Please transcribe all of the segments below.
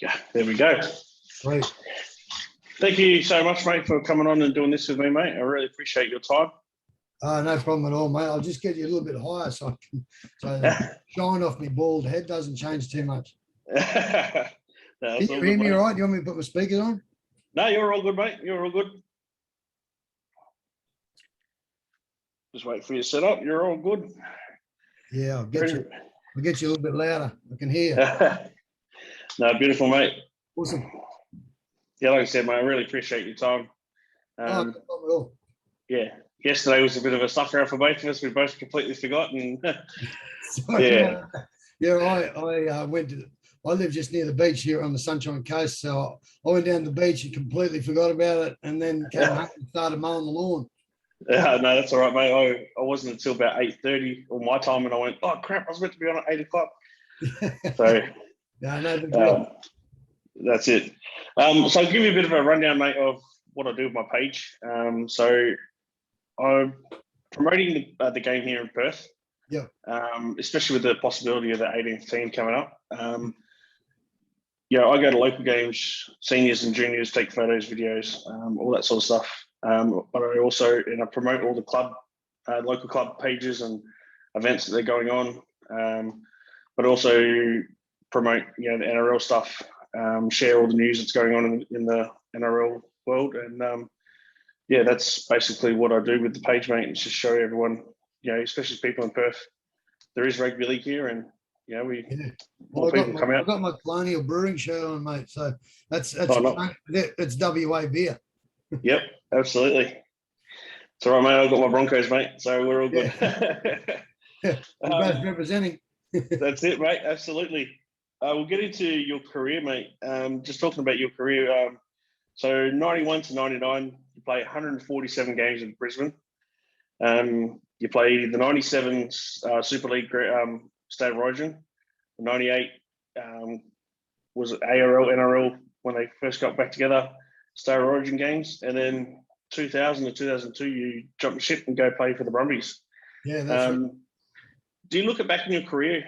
Yeah, there we go. Right. Thank you so much, mate, for coming on and doing this with me, mate. I really appreciate your time. No problem at all, mate. I'll just get you a little bit higher so the shine off my bald head doesn't change too much. No, Can it's you all hear good, me mate. all right? You want me to put my speakers on? No, you're all good, mate. You're all good. Just wait for you to set up. You're all good. Yeah, I'll get you a little bit louder. I can hear you. No, beautiful, mate. Awesome. Yeah, like I said, mate, I really appreciate your time. No problem at all. Yeah, yesterday was a bit of a sucker for both of us. We both completely forgotten. Sorry, Yeah. Yeah, I live just near the beach here on the Sunshine Coast. So I went down to the beach and completely forgot about it and then came home and started mowing the lawn. No, that's all right, mate. I wasn't until about 8:30 on my time, and I went, oh crap, I was meant to be on at 8 o'clock. So no big deal. That's it. So I'll give you a bit of a rundown, mate, of what I do with my page. So I'm promoting the game here in Perth. Yeah. Especially with the possibility of the 18th team coming up. Yeah, I go to local games, seniors and juniors, take photos, videos, all that sort of stuff. But I also I promote all the club, local club pages and events that they're going on. But also promote the NRL stuff, share all the news that's going on in the NRL world, and yeah, that's basically what I do with the page, mate. It's just show everyone, especially people in Perth, there is rugby league here, and more people come out. I've got my Colonial Brewing shirt on, mate. So that's it's WA beer. Yep, absolutely. It's all right, mate. I've got my Broncos, mate, so we're all good. We're both representing. That's it, mate. Absolutely. We'll get into your career, mate. Just talking about your career. So 91 to 99, you play 147 games in Brisbane. You play the 97 Super League State of Origin. The 98 was ARL, NRL when they first got back together, State of Origin games. And then 2000 to 2002, you jump ship and go play for the Brumbies. Yeah, that's right. Do you look back in your career,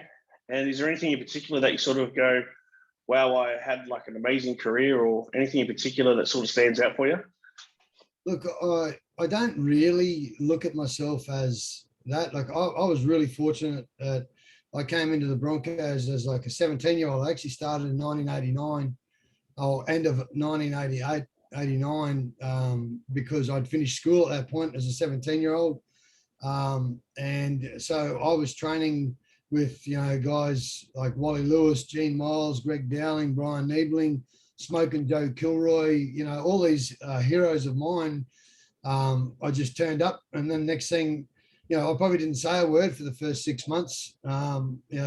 and is there anything in particular that you sort of go, wow, I had like an amazing career, or anything in particular that sort of stands out for you? Look, I don't really look at myself as that. Like I was really fortunate that I came into the Broncos as like a 17-year-old. I actually started in 1989 or end of 1988, 89, because I'd finished school at that point as a 17-year-old. And so I was training with, guys like Wally Lewis, Gene Miles, Greg Dowling, Brian Niebling, Smoking Joe Kilroy, all these heroes of mine. I just turned up, and then next thing, I probably didn't say a word for the first 6 months,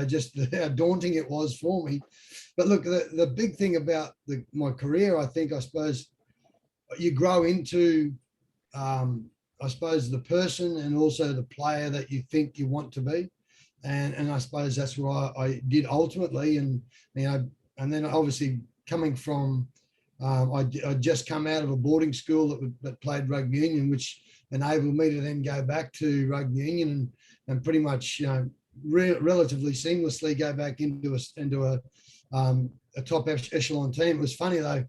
just how daunting it was for me. But look, the big thing about my career, I suppose, you grow into, I suppose, the person and also the player that you think you want to be. And I suppose that's what I did ultimately. And, and then obviously coming from, I just come out of a boarding school that played rugby union, which enabled me to then go back to rugby union and pretty much, relatively seamlessly go back into a top echelon team. It was funny though,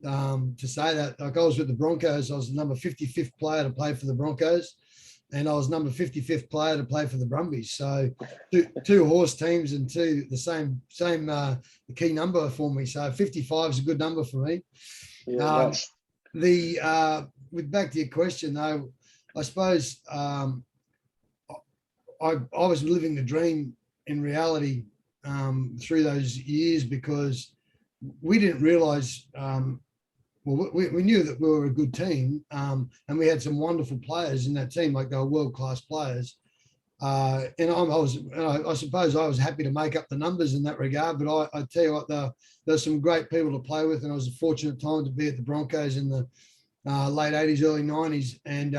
to say that. Like I was with the Broncos, I was the number 55th player to play for the Broncos, and I was number 55th player to play for the Brumbies. So two horse teams and the same key number for me. So 55 is a good number for me. Yeah, with back to your question though, I suppose I was living the dream in reality through those years, because we didn't realize, we knew that we were a good team, and we had some wonderful players in that team, like they were world-class players. And I suppose I was happy to make up the numbers in that regard, but I tell you what, there's some great people to play with, and it was a fortunate time to be at the Broncos in the late 80s, early 90s, and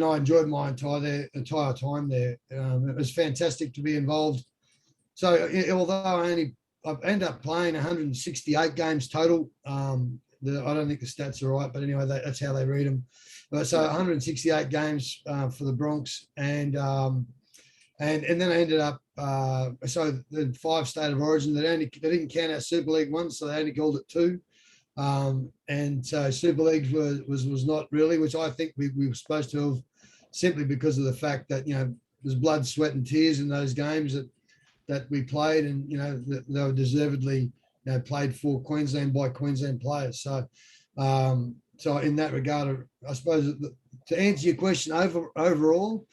I enjoyed my entire time there. It was fantastic to be involved. So although I ended up playing 168 games total. I don't think the stats are right, but anyway, that's how they read them. So 168 games for the Bronx, and then I ended up so the 5 state of origin, they didn't count our Super League once, so they only called it 2. And so Super Leagues was not really, which I think we were supposed to have, simply because of the fact that, there's blood, sweat and tears in those games that we played, and, they were deservedly, played for Queensland by Queensland players. So, so in that regard, I suppose to answer your question overall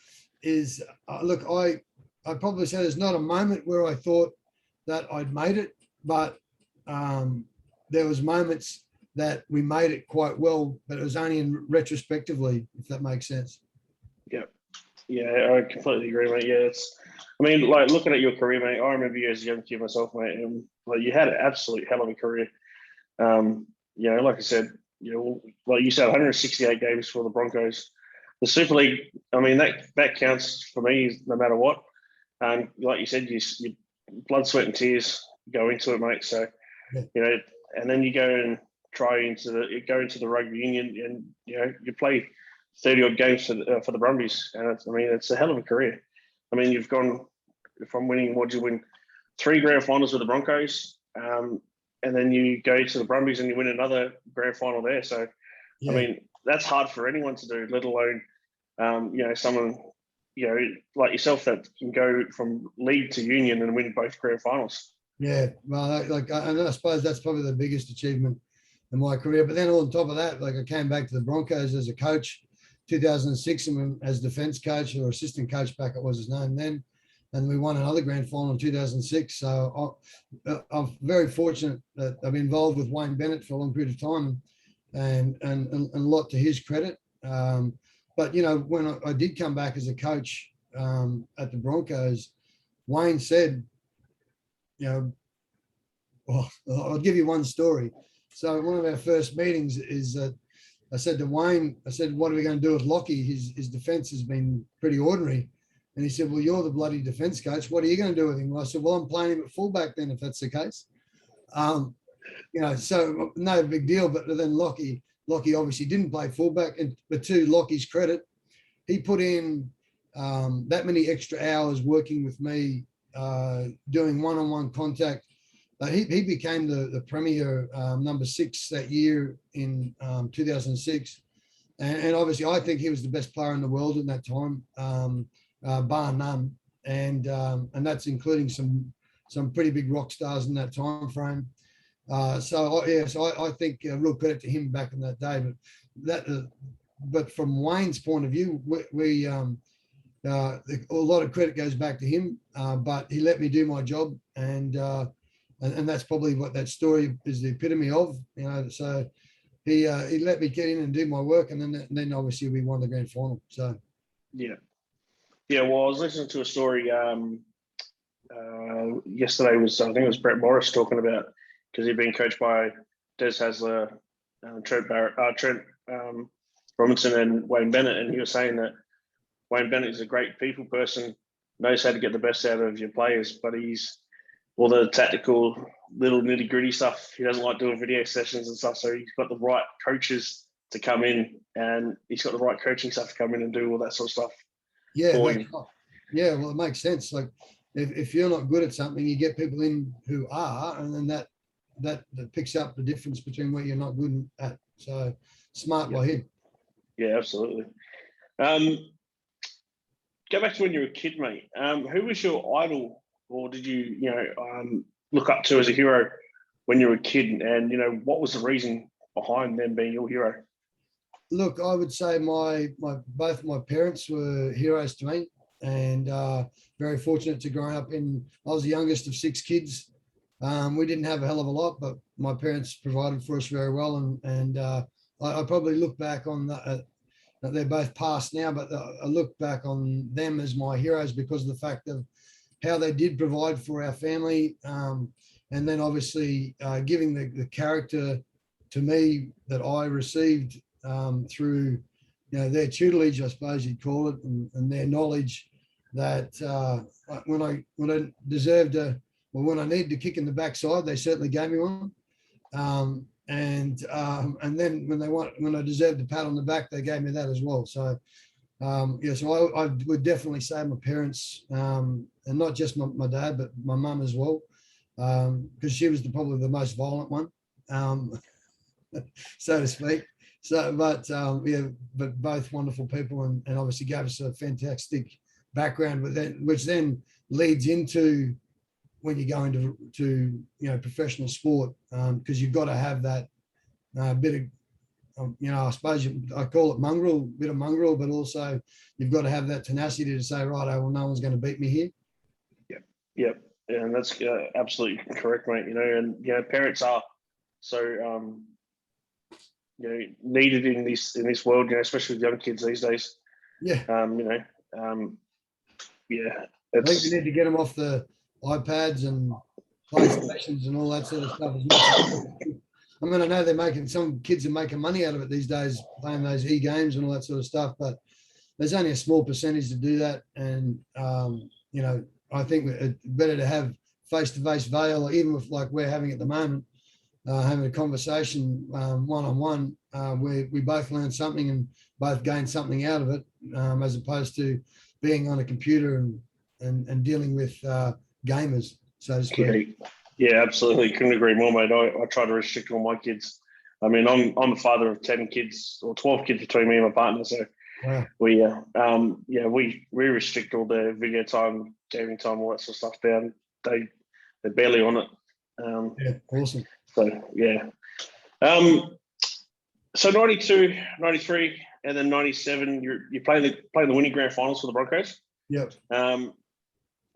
is, look, I'd probably say there's not a moment where I thought that I'd made it, but there was moments that we made it quite well, but it was only in retrospectively, if that makes sense. Yeah, I completely agree, mate. Yeah, like looking at your career, mate, I remember you as a young kid myself, mate, and like you had an absolute hell of a career. Like I said, like you said, 168 games for the Broncos. The Super League, I mean, that counts for me no matter what. Like you said, you blood, sweat, and tears go into it, mate. So, and then you go and try into the rugby union, and you play 30 odd games for the Brumbies, and it's a hell of a career. I mean, you've gone from winning, what did you win, 3 grand finals with the Broncos, and then you go to the Brumbies and you win another grand final there. So, yeah. I mean, that's hard for anyone to do, let alone, someone, like yourself that can go from league to union and win both grand finals. Yeah, well, and I suppose that's probably the biggest achievement in my career. But then on top of that, I came back to the Broncos as a coach, 2006, and as defense coach or assistant coach back, it was his name then, and we won another grand final in 2006. So I'm very fortunate that I've been involved with Wayne Bennett for a long period of time, and a lot to his credit. But when I did come back as a coach at the Broncos, Wayne said, well, I'll give you one story. So one of our first meetings is that I said to Wayne, what are we going to do with Lockie? His defense has been pretty ordinary. And he said, well, you're the bloody defense coach. What are you going to do with him? And I said, well, I'm playing him at fullback then, if that's the case. So no big deal. But then Lockie obviously didn't play fullback. But to Lockie's credit, he put in that many extra hours working with me, doing one-on-one contact. He became the premier number 6 that year in 2006. And obviously, I think he was the best player in the world in that time, bar none. And that's including some pretty big rock stars in that time frame. So I think real credit to him back in that day. But from Wayne's point of view, we a lot of credit goes back to him. But he let me do my job, and that's probably what that story is the epitome of. So he let me get in and do my work, and then obviously we won the grand final. So yeah. Well, I was listening to a story yesterday. I think it was Brett Morris talking about, because he'd been coached by Des Hasler, Trent Robinson, and Wayne Bennett, and he was saying that Wayne Bennett is a great people person, knows how to get the best out of your players, but he's all the tactical little nitty gritty stuff. He doesn't like doing video sessions and stuff. So he's got the right coaches to come in, and he's got the right coaching staff to come in and do all that sort of stuff. Yeah. Well, it makes sense. Like if you're not good at something, you get people in who are, and then that picks up the difference between what you're not good at. So smart by him. Yeah, absolutely. Go back to when you were a kid, mate. Who was your idol, or did you, look up to as a hero when you were a kid? And, what was the reason behind them being your hero? Look, I would say both my parents were heroes to me, and very fortunate to grow up I was the youngest of 6 kids. We didn't have a hell of a lot, but my parents provided for us very well. And I probably look back on that. They're both past now, but I look back on them as my heroes because of the fact of how they did provide for our family. And then obviously giving the character to me that I received through, their tutelage, I suppose you'd call it, and their knowledge that when I deserved when I needed a kick in the backside, they certainly gave me one. And then when I deserved a pat on the back, they gave me that as well. So Yeah, so I would definitely say my parents, and not just my dad, but my mum as well, because she was probably the most violent one, um, so to speak. So, but yeah, but both wonderful people, and obviously gave us a fantastic background, with that, which then leads into when you go into professional sport, because you've got to have that bit of I suppose I call it mongrel, bit of mongrel, but also you've got to have that tenacity to say, right, oh, well, no one's going to beat me here. Yep. Yep. And that's absolutely correct, mate. And parents are so needed in this world. Especially with young kids these days. Yeah. Yeah, I think we it's need to get them off the iPads and PlayStations and all that sort of stuff as much as I mean, I know some kids are making money out of it these days, playing those e-games and all that sort of stuff, but there's only a small percentage to do that. And, I think it's better to have face-to-face veil, even with like we're having at the moment, having a conversation one-on-one where we both learn something and both gain something out of it, as opposed to being on a computer and dealing with gamers, so to speak. yeah, absolutely. Couldn't agree more, mate. I try to restrict all my kids. I mean, I'm a father of 10 kids or 12 kids between me and my partner. So Wow. we restrict all their video time, gaming time, all that sort of stuff down. They're barely on it. Yeah, awesome. So yeah. So 92, 93, and then 97, you're playing the winning grand finals for the Broncos. Yep. And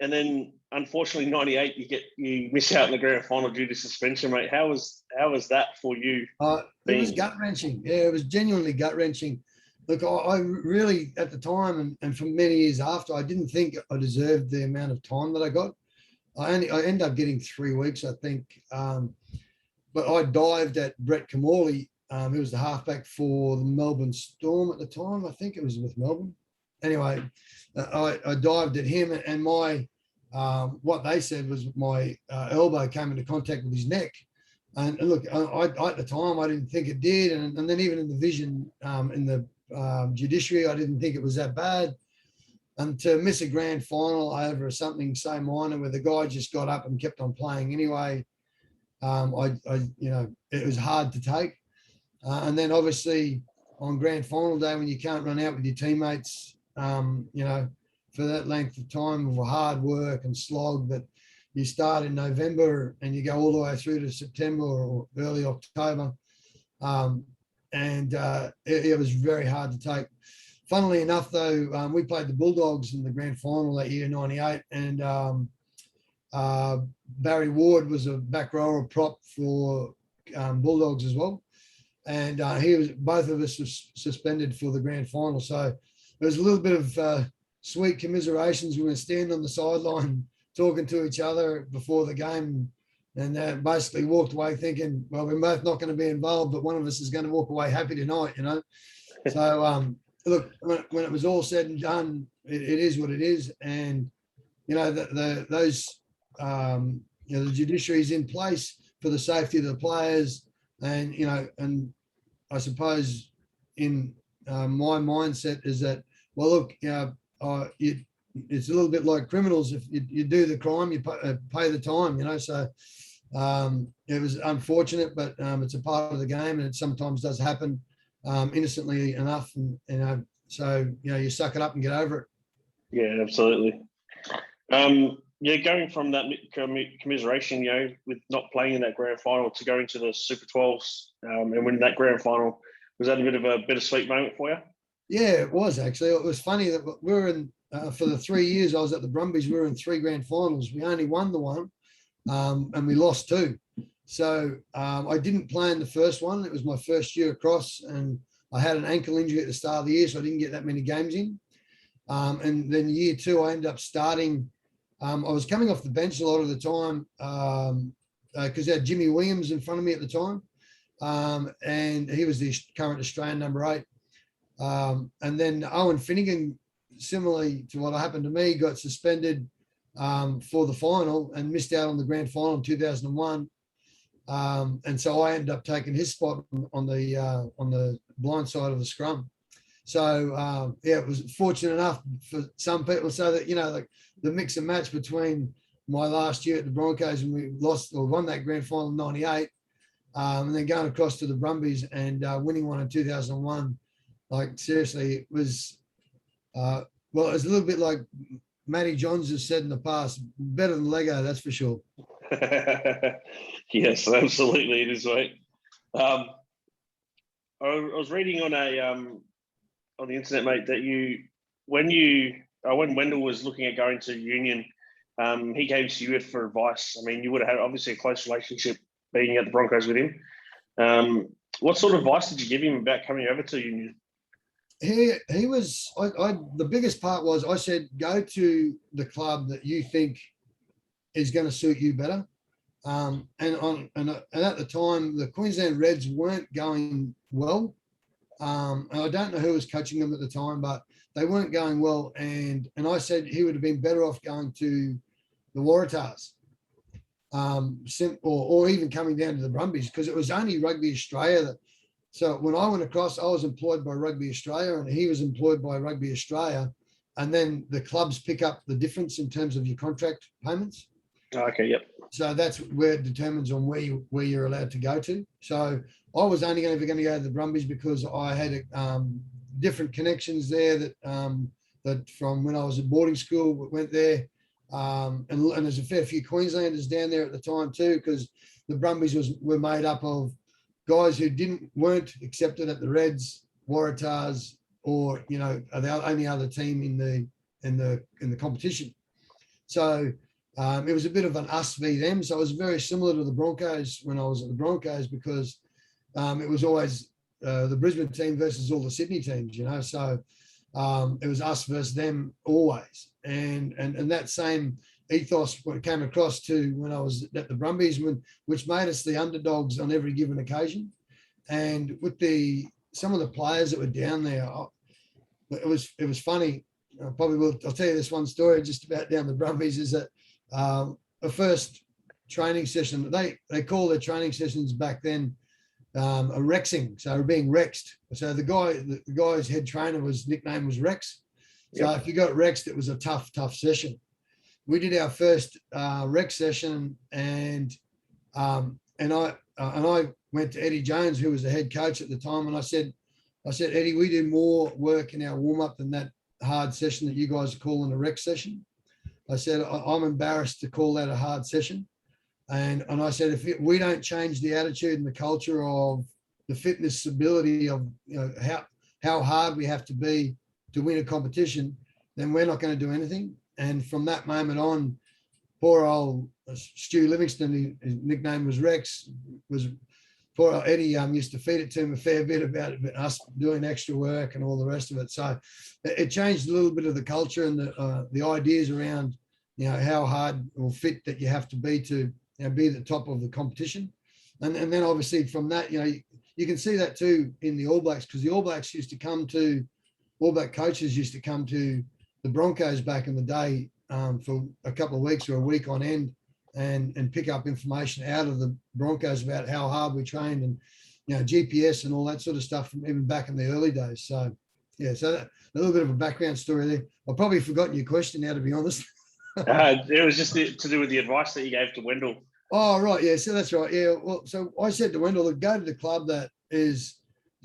then unfortunately 98, you miss out in the grand final due to suspension, mate. How was that for you? It was gut wrenching. Yeah, it was genuinely gut wrenching. Look, I really at the time and for many years after, I didn't think I deserved the amount of time that I got. I ended up getting 3 weeks, I think. But I dived at Brett Kamali. He was the halfback for the Melbourne Storm at the time. I think it was with Melbourne. Anyway, I dived at him, and my what they said was my elbow came into contact with his neck. And look, I at the time I didn't think it did, and then even in the vision in the judiciary, I didn't think it was that bad. And to miss a grand final over something so minor, where the guy just got up and kept on playing anyway, it was hard to take. And then obviously on grand final day, when you can't run out with your teammates, for that length of time of hard work and slog that you start in November and you go all the way through to September or early October. It was very hard to take. Funnily enough, though, we played the Bulldogs in the grand final that year, 98, and Barry Ward was a back rower prop for Bulldogs as well. And both of us was suspended for the grand final. So there was a little bit of sweet commiserations. We were standing on the sideline talking to each other before the game, and basically walked away thinking, well, we're both not going to be involved, but one of us is going to walk away happy tonight, So, look, when it was all said and done, it is what it is. And, the judiciary is in place for the safety of the players. And, and I suppose in my mindset is that, well, look, it's a little bit like criminals. If you do the crime, you pay the time, So it was unfortunate, but it's a part of the game, and it sometimes does happen innocently enough. And, so, you suck it up and get over it. Yeah, absolutely. Going from that commiseration, with not playing in that grand final to going to the Super 12s and winning that grand final, was that a bit of a bittersweet moment for you? Yeah, it was actually. It was funny that we were in, for the 3 years I was at the Brumbies, we were in 3 grand finals. We only won the one and we lost 2. So I didn't play in the first one. It was my first year across, and I had an ankle injury at the start of the year, so I didn't get that many games in. And then year 2, I ended up starting. I was coming off the bench a lot of the time because I had Jimmy Williams in front of me at the time. And he was the current Australian number 8. And then Owen Finnegan, similarly to what happened to me, got suspended for the final and missed out on the grand final in 2001. And so I ended up taking his spot on the blind side of the scrum. So yeah, it was fortunate enough for some people, so that, you know, like the mix and match between my last year at the Broncos and we lost or won that grand final in '98, and then going across to the Brumbies and winning one in 2001. Like seriously, it was well, it's a little bit like Matty Johns has said in the past, better than Lego, that's for sure. Yes, absolutely, it is, mate. I was reading on the internet, mate, that when Wendell was looking at going to Union, he came to you for advice. I mean, you would have had obviously a close relationship being at the Broncos with him. What sort of advice did you give him about coming over to Union? He was the biggest part was I said, go to the club that you think is going to suit you better. And at the time, the Queensland Reds weren't going well. And I don't know who was coaching them at the time, but they weren't going well. And I said he would have been better off going to the Waratahs, or even coming down to the Brumbies, because it was only Rugby Australia that. So when I went across, I was employed by Rugby Australia and he was employed by Rugby Australia. And then the clubs pick up the difference in terms of your contract payments. Okay, yep. So that's where it determines on where you're allowed to go to. So I was only going to go to the Brumbies because I had different connections there that from when I was at boarding school went there. And there's a fair few Queenslanders down there at the time too, because the Brumbies were made up of guys who weren't accepted at the Reds, Waratahs, or, you know, are the only other team in the competition. So it was a bit of an us v them. So it was very similar to the Broncos when I was at the Broncos, because it was always the Brisbane team versus all the Sydney teams, you know. So it was us versus them always, and that same ethos came across to when I was at the Brumbies, which made us the underdogs on every given occasion. And with some of the players that were down there, it was funny. I'll tell you this one story just about down the Brumbies, is that the first training session, they call their training sessions back then a Rexing, so we're being Rexed. So the guy's head trainer nickname was Rex. So If you got Rexed, it was a tough session. We did our first rec session, and I went to Eddie Jones, who was the head coach at the time, and I said, Eddie, we do more work in our warm up than that hard session that you guys are calling a rec session. I said, I'm embarrassed to call that a hard session, and I said, if we don't change the attitude and the culture of the fitness ability of, you know, how hard we have to be to win a competition, then we're not going to do anything. And from that moment on, poor old Stu Livingston, his nickname was Rex, poor old Eddie used to feed it to him a fair bit about us doing extra work and all the rest of it. So it changed a little bit of the culture and the ideas around, you know, how hard or fit that you have to be to, you know, be at the top of the competition. And then obviously from that, you know, you can see that too in the All Blacks, because the All Black coaches used to come to the Broncos back in the day for a couple of weeks or a week on end, and pick up information out of the Broncos about how hard we trained, and, you know, GPS and all that sort of stuff from even back in the early days. So yeah, so a little bit of a background story there. I've probably forgotten your question now, to be honest. It was just to do with the advice that you gave to Wendell. Oh, right. Yeah. So that's right. Yeah. Well, so I said to Wendell, look, go to the club that is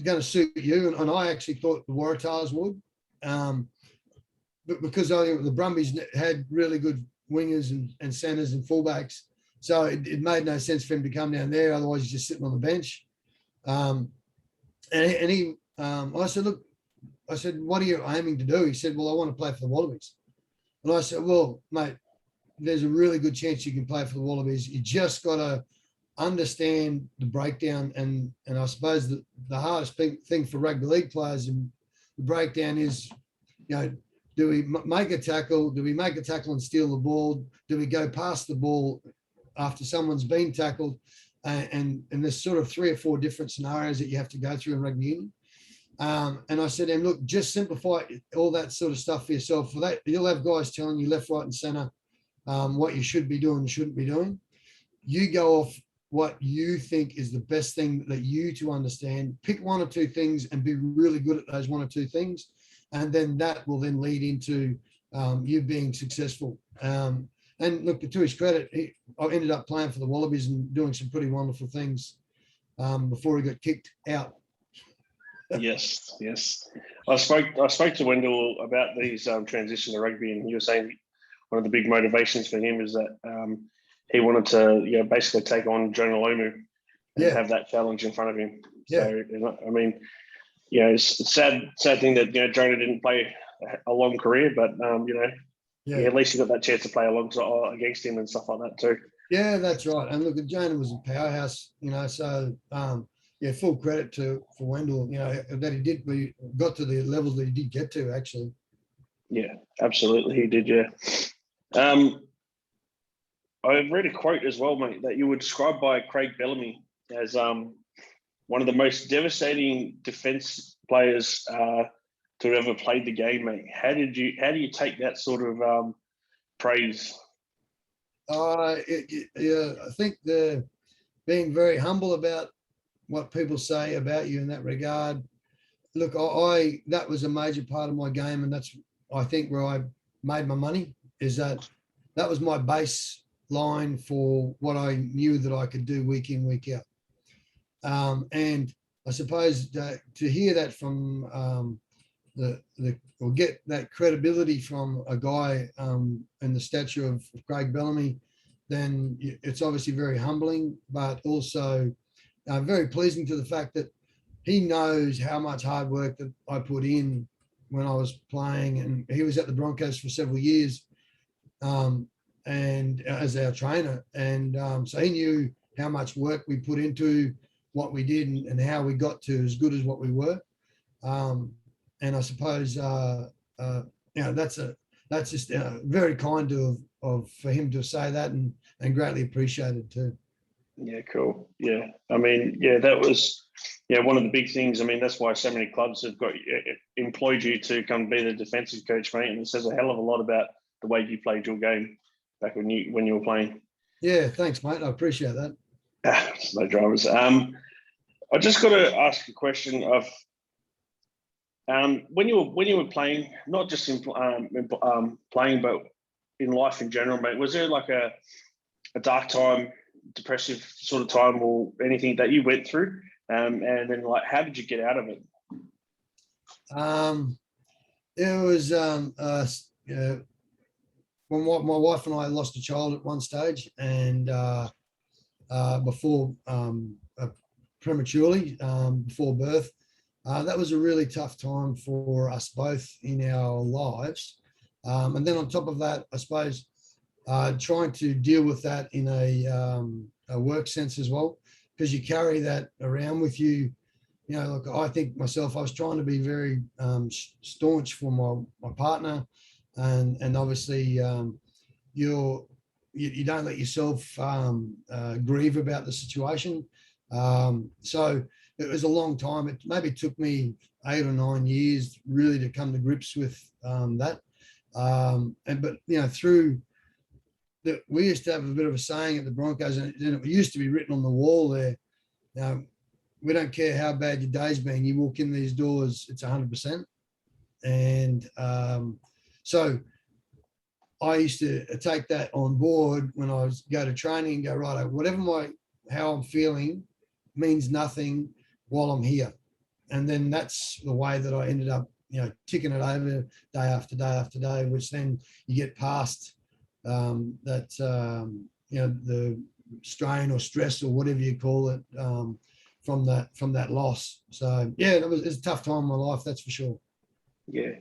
going to suit you. And I actually thought the Waratahs would. But because the Brumbies had really good wingers and centers and fullbacks, so it made no sense for him to come down there. Otherwise, he's just sitting on the bench. I said, look, what are you aiming to do? He said, well, I want to play for the Wallabies. And I said, well, mate, there's a really good chance you can play for the Wallabies. You just got to understand the breakdown. And I suppose the hardest thing for rugby league players in the breakdown is, you know, do we make a tackle? Do we make a tackle and steal the ball? Do we go past the ball after someone's been tackled? And there's sort of 3 or 4 different scenarios that you have to go through in rugby union. And I said to him, look, just simplify all that sort of stuff for yourself. For that, you'll have guys telling you left, right, and center what you should be doing and shouldn't be doing. You go off what you think is the best thing that you to understand. Pick one or two things and be really good at those one or two things. And then that will then lead into you being successful. And look, to his credit, I ended up playing for the Wallabies and doing some pretty wonderful things before he got kicked out. Yes, yes. I spoke to Wendell about these transition to rugby, and he was saying one of the big motivations for him is that he wanted to, basically take on Jonah Lomu and have that challenge in front of him. Yeah. So, I mean, it's a sad thing that Jonah didn't play a long career, but at least he got that chance to play alongside against him and stuff like that too. Yeah, that's right. And look, Jonah was a powerhouse, so full credit for Wendell, that he got to the levels that he did get to, actually. Yeah, absolutely, he did. Yeah. I read a quote as well, mate, that you were described by Craig Bellamy as one of the most devastating defense players to have ever played the game, mate. How do you take that sort of praise? I think being very humble about what people say about you in that regard. Look, that was a major part of my game, and that's, I think, where I made my money, is that was my baseline for what I knew that I could do week in, week out. And I suppose to hear that from or get that credibility from a guy in the stature of Craig Bellamy, then it's obviously very humbling, but also very pleasing to the fact that he knows how much hard work that I put in when I was playing, and he was at the Broncos for several years, and as our trainer, and so he knew how much work we put into what we did and how we got to as good as what we were. And I suppose that's just very kind of for him to say that, and greatly appreciated too. Yeah, cool. Yeah, I mean, that was one of the big things. I mean, that's why so many clubs have employed you to come be the defensive coach, mate, and it says a hell of a lot about the way you played your game back when you were playing. Yeah, thanks, mate. I appreciate that. No dramas. I just got to ask a question of when you were playing, not just in playing, but in life in general, mate. Was there like a dark time, depressive sort of time, or anything that you went through, and then like how did you get out of it? It was when my wife and I lost a child at one stage, and before prematurely, before birth. That was a really tough time for us both in our lives. And then on top of that, I suppose, trying to deal with that in a work sense as well, because you carry that around with you. Look, I think myself, I was trying to be very staunch for my partner, and obviously you don't let yourself grieve about the situation. So it was a long time. It maybe took me 8 or 9 years really to come to grips with that. But through that, we used to have a bit of a saying at the Broncos, and it used to be written on the wall there. We don't care how bad your day's been. You walk in these doors, it's 100%. And so I used to take that on board when I go to training and go, right, how I'm feeling means nothing while I'm here. And then that's the way that I ended up, ticking it over day after day after day, which then you get past the strain or stress or whatever you call it from that loss. So it's a tough time in my life, that's for sure. Yeah,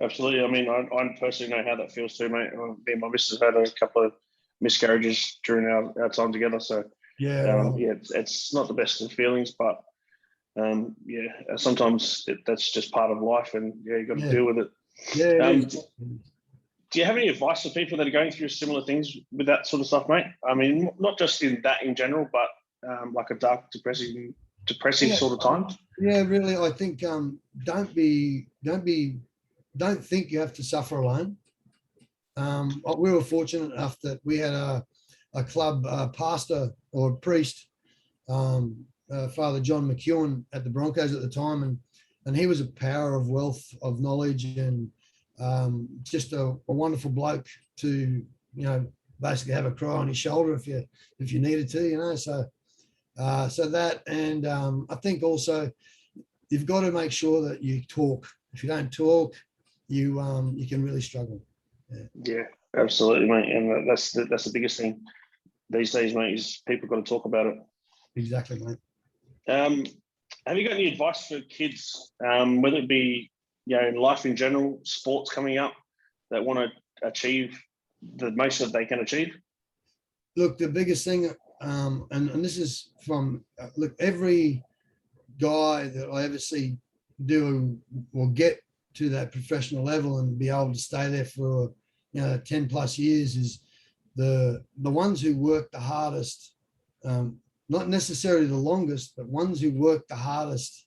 absolutely. I mean, I personally know how that feels too, mate. Me and my missus had a couple of miscarriages during our time together, so it's not the best of feelings, but sometimes that's just part of life, and you got to deal with it. Do you have any advice for people that are going through similar things with that sort of stuff, mate? I mean, not just in general, but like a dark, depressive sort of time. Yeah, really. I think don't think you have to suffer alone. We were fortunate enough that we had a club pastor or priest, Father John McEwen at the Broncos at the time, and he was a power of wealth of knowledge, and just a wonderful bloke to basically have a cry on his shoulder if you needed to, so that, and I think also you've got to make sure that you talk. If you don't talk, you can really struggle. Yeah, absolutely, mate, and that's the biggest thing these days, mate, is people got to talk about it. Exactly, mate. Have you got any advice for kids, whether it be in life in general, sports coming up, that want to achieve the most that they can achieve? Look, the biggest thing, and this is from look, every guy that I ever see do or get to that professional level and be able to stay there for 10 plus years is the ones who work the hardest, not necessarily the longest, but ones who work the hardest,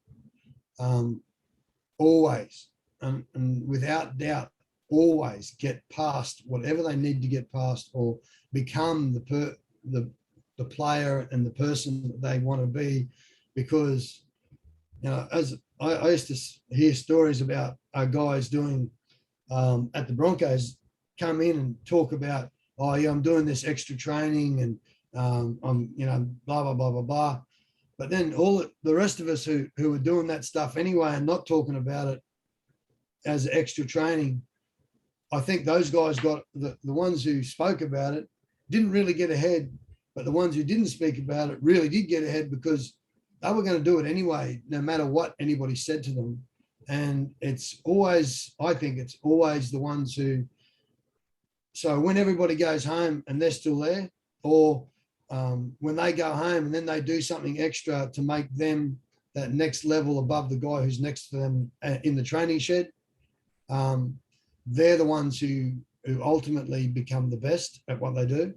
always and without doubt always get past whatever they need to get past, or become the player and the person that they want to be. Because as I used to hear stories about our guys doing at the Broncos, come in and talk about, oh yeah, I'm doing this extra training and I'm blah blah blah blah blah. But then all the rest of us who were doing that stuff anyway and not talking about it as extra training, I think those guys got the ones who spoke about it didn't really get ahead, but the ones who didn't speak about it really did get ahead, because they were going to do it anyway, no matter what anybody said to them. And it's always, I think it's always the ones who, so when everybody goes home and they're still there, or when they go home and then they do something extra to make them that next level above the guy who's next to them in the training shed, they're the ones who ultimately become the best at what they do.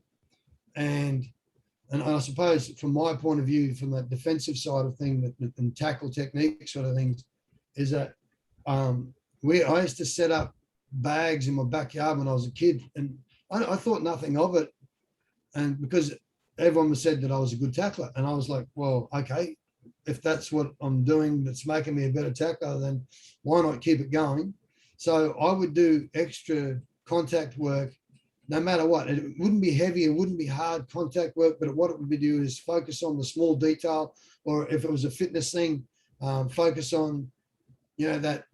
And I suppose from my point of view, from the defensive side of things and tackle technique sort of things, is that I used to set up bags in my backyard when I was a kid, and I thought nothing of it. And because everyone said that I was a good tackler, and I was like, well, okay, if that's what I'm doing that's making me a better tackler, then why not keep it going? So I would do extra contact work no matter what. It wouldn't be heavy, it wouldn't be hard contact work, but what it would be do is focus on the small detail, or if it was a fitness thing, focus on, that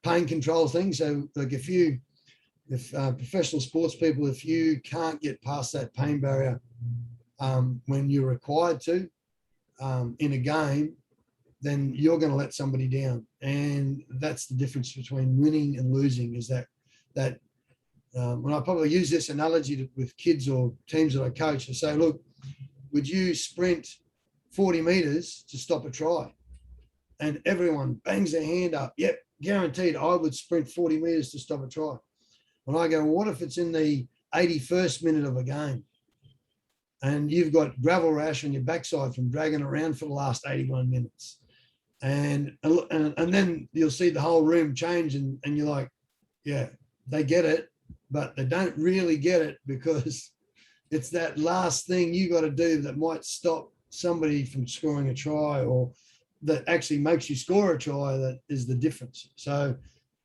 pain control thing. So like if professional sports people, if you can't get past that pain barrier when you're required to in a game, then you're going to let somebody down. And that's the difference between winning and losing, is that when I probably use this analogy with kids or teams that I coach, I say, look, would you sprint 40 meters to stop a try? And everyone bangs their hand up. Yep, guaranteed I would sprint 40 meters to stop a try. And I go, well, what if it's in the 81st minute of a game and you've got gravel rash on your backside from dragging around for the last 81 minutes? And then you'll see the whole room change, and you're like, yeah, they get it, but they don't really get it, because it's that last thing you got to do that might stop somebody from scoring a try, or that actually makes you score a try, that is the difference. So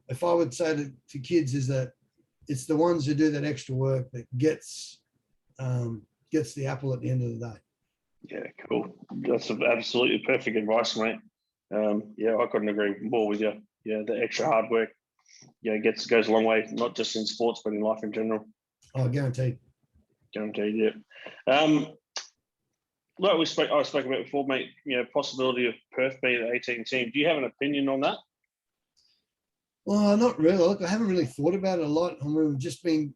if I would say to kids, is that it's the ones who do that extra work that gets the apple at the end of the day. Yeah, cool. That's absolutely perfect advice, mate. I couldn't agree more with you. Yeah, the extra hard work, goes a long way, not just in sports, but in life in general. Oh, guaranteed. Guaranteed, yeah. Like I spoke about before, mate, possibility of Perth being the 18 team. Do you have an opinion on that? Well, not really. Look, I haven't really thought about it a lot. I mean, we've just been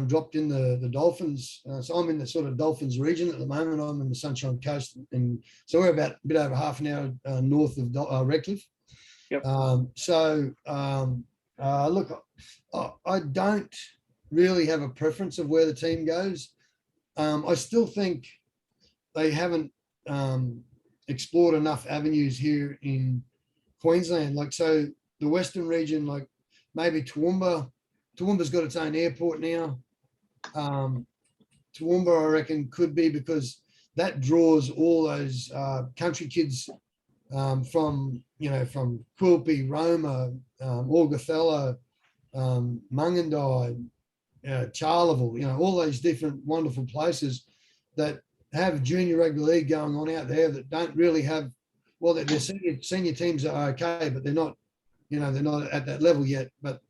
dropped in the Dolphins. So I'm in the sort of Dolphins region at the moment. I'm in the Sunshine Coast. And so we're about a bit over half an hour north of Redcliffe. Yep. Look, I don't really have a preference of where the team goes. I still think they haven't explored enough avenues here in Queensland. Like, so the Western region, like maybe Toowoomba's got its own airport now. Toowoomba, I reckon, could be because that draws all those country kids from Quilpie, Roma, Augathella, Mungandai, Charleville, all those different wonderful places that have junior rugby league going on out there that don't really have, well, their senior teams are okay, but they're not at that level yet. But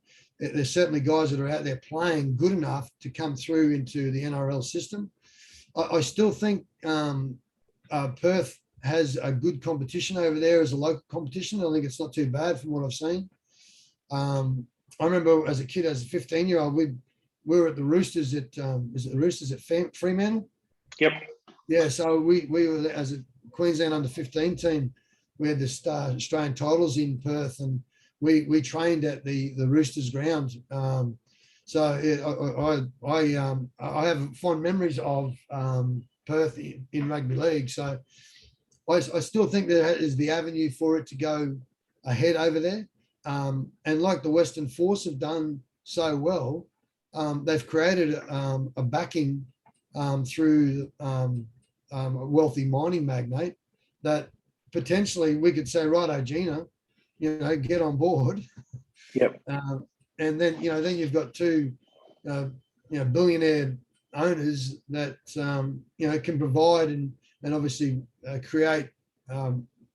there's certainly guys that are out there playing good enough to come through into the NRL system. I still think Perth has a good competition over there as a local competition. I think it's not too bad from what I've seen. I remember as a kid, as a 15-year-old, we were at the Roosters at is it the Roosters at Fremantle? Yep. Yeah, so we were, as a Queensland under 15 team, we had the Australian titles in Perth, and we trained at the Roosters ground. So I have fond memories of Perth in rugby league. So I still think there is the avenue for it to go ahead over there. And like the Western Force have done so well, they've created a backing through a wealthy mining magnate that potentially we could say, righto, Gina, get on board. Yep. And then, then you've got two, billionaire owners that, can provide and obviously create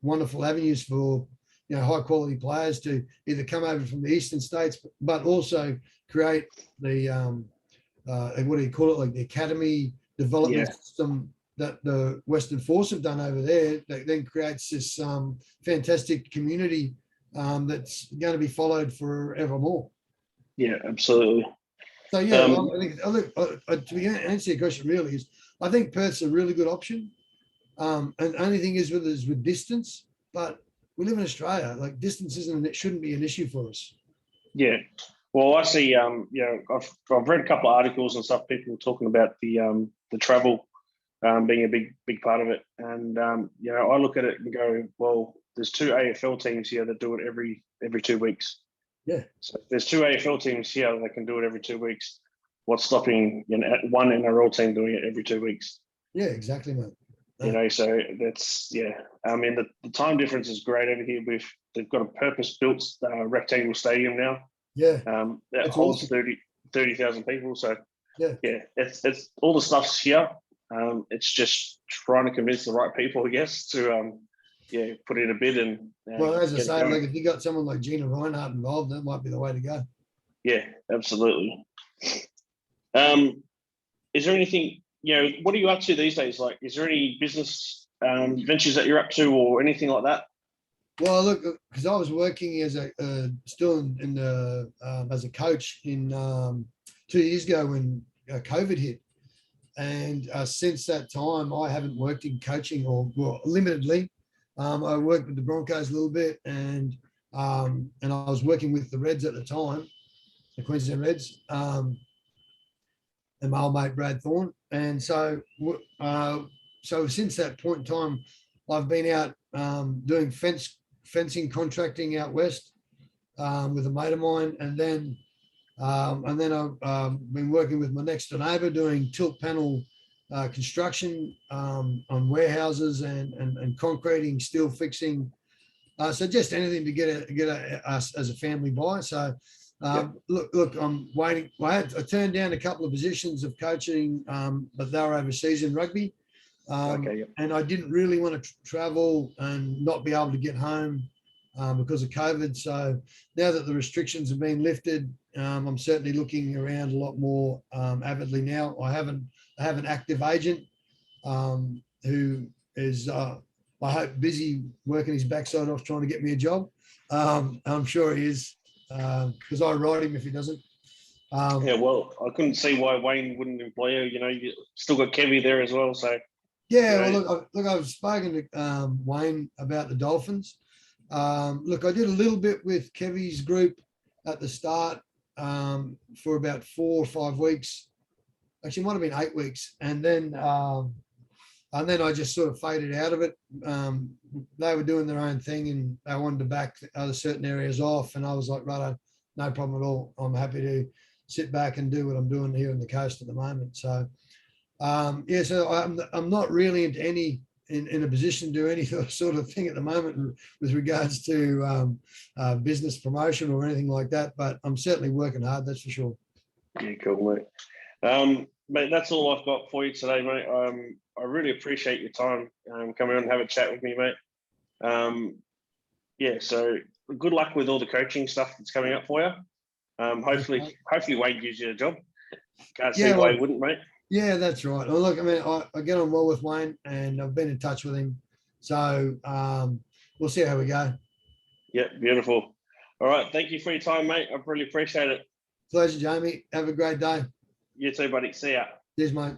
wonderful avenues for, high quality players to either come over from the eastern states, but also create the, what do you call it? Like the academy development system that the Western Force have done over there, that then creates this fantastic community that's going to be followed forevermore. Yeah, absolutely. So I think to answer your question, really is I think Perth's a really good option. And the only thing is with distance, but we live in Australia. Like distance it shouldn't be an issue for us. Yeah. Well, I see. I've read a couple of articles and stuff. People talking about the travel being a big part of it, and I look at it and go, well, there's two AFL teams here that do it every 2 weeks. Yeah. So if there's two AFL teams here that can do it every 2 weeks, what's stopping one NRL team doing it every 2 weeks? Yeah, exactly, mate. So that's I mean, the time difference is great over here. They've got a purpose-built rectangle stadium now. Yeah. That holds awesome. 30,000 people. So yeah, it's all the stuff's here. It's just trying to convince the right people, I guess, to put in a bid and. Well, as I say, like if you got someone like Gina Reinhardt involved, that might be the way to go. Yeah, absolutely. Is there anything? What are you up to these days? Like, is there any business ventures that you're up to, or anything like that? Well, look, because I was working as still as a coach in 2 years ago when COVID hit, and since that time I haven't worked in coaching or limitedly. I worked with the Broncos a little bit, and I was working with the Reds at the time, the Queensland Reds, and my old mate Brad Thorne, and so since that point in time, I've been out doing fencing contracting out west with a mate of mine, and then I've been working with my next door neighbour doing tilt panel construction on warehouses and concreting, steel fixing. So just anything to get us as a family by. So look, I'm waiting. I turned down a couple of positions of coaching, but they were overseas in rugby. And I didn't really want to travel and not be able to get home because of COVID. So now that the restrictions have been lifted, I'm certainly looking around a lot more avidly now. I have an active agent who is, I hope, busy working his backside off trying to get me a job. I'm sure he is, because I ride him if he doesn't. Well, I couldn't see why Wayne wouldn't employ you. You still got Kevy there as well, so. Yeah, well, look, I've spoken to Wayne about the Dolphins. Look, I did a little bit with Kevy's group at the start for about 4 or 5 weeks. Actually, it might have been 8 weeks, and then I just sort of faded out of it. They were doing their own thing, and they wanted to back other certain areas off, and I was like, right, no problem at all. I'm happy to sit back and do what I'm doing here on the coast at the moment. So. Yeah, so I'm not really into any in a position to do any sort of thing at the moment with regards to business promotion or anything like that. But I'm certainly working hard. That's for sure. Yeah, cool, mate. Mate, that's all I've got for you today, mate. I really appreciate your time coming on and have a chat with me, mate. Yeah, so good luck with all the coaching stuff that's coming up for you. Hopefully Wade gives you a job. Can't see Yeah, why well, he wouldn't, mate. yeah, that's right. Well, look, I mean, I get on well with Wayne, and I've been in touch with him. So we'll see how we go. Yeah, beautiful. All right, thank you for your time, mate. I really appreciate it. Pleasure, Jamie. Have a great day. You too, buddy. See ya. Cheers, mate.